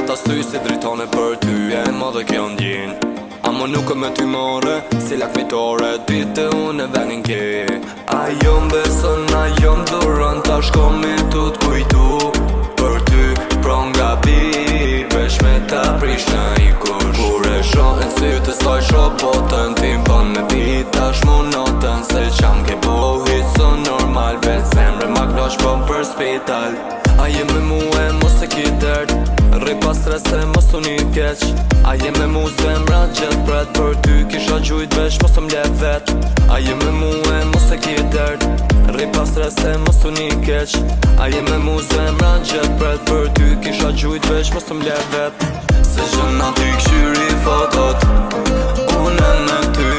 ata sy si dritone për ty e më dhe kjo ndjen. Amo nuk me ty more, si lakmitore, dite unë e venin ke. Ajo m'beson, ajo m'duron, ta shko me tu t'kujtu për ty, pro nga bi, vesh me ta prish në i kush. Kur e shoh e sy të saj shoh botën, tim bën me pit tash mu notën, se qam ke bohit so normal, vet zemre ma klosh po për spital. Aje me mu e mos e ki dert, rri pas stres e mos unë i keq. Aje me mu zemra gjet bret, për ty kisha gjujt vesh mos më let vet. Aje me mu e mos e ki dert, rri pas stres e mos unë i keq. Aje me mu zemra gjet bret, për ty kisha gjujt vesh mos më let vet. Se gjëna ty këshyri fotot, une me ty,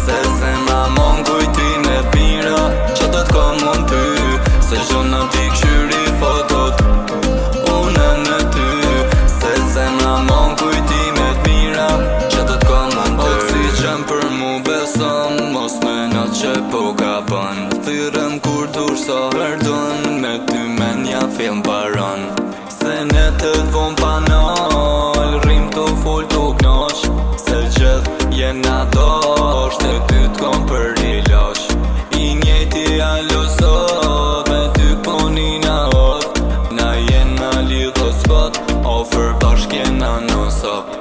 se zemra mon kujtime pira, që do t'kom unë ty. Se gjëna ty këshyri fotot, une me ty, se zemra mon kujtime t'mira, që do t'kom unë ty. Oksigen për mu beson, mos me në që po ka bën. Thyrëm kur dur so herdun, me ty me nja film paron. Se ne të dhvom panol, rrim të full të knoq, se gjithë jena dosh, të ty t'kom për i losh. I njejti alo sot, me ty ponina hot, na jena lidho spot, ofër bashk jena non stop.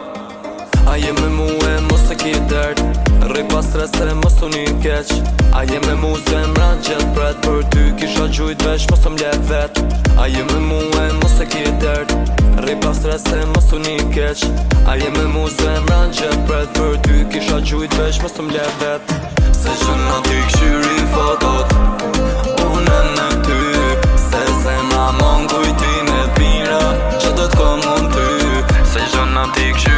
Aje me mu e mos e ki dert, rri pas stres e mos unë i keq. Aje me mu zemra gjet bret, për ty kisha gjujt vesh mos më let vet. Aje me mu e mos e ki dert, rri pas stres e mos unë i keq. Aje me mu zemra gjet bret, për ty kisha gjujt vesh mos më let vet. Se gjëna ty këshyri fotot, une me ty, se zemra mon kujtime t'mira, që do t'kom unë ty. Se gjëna ty këshyri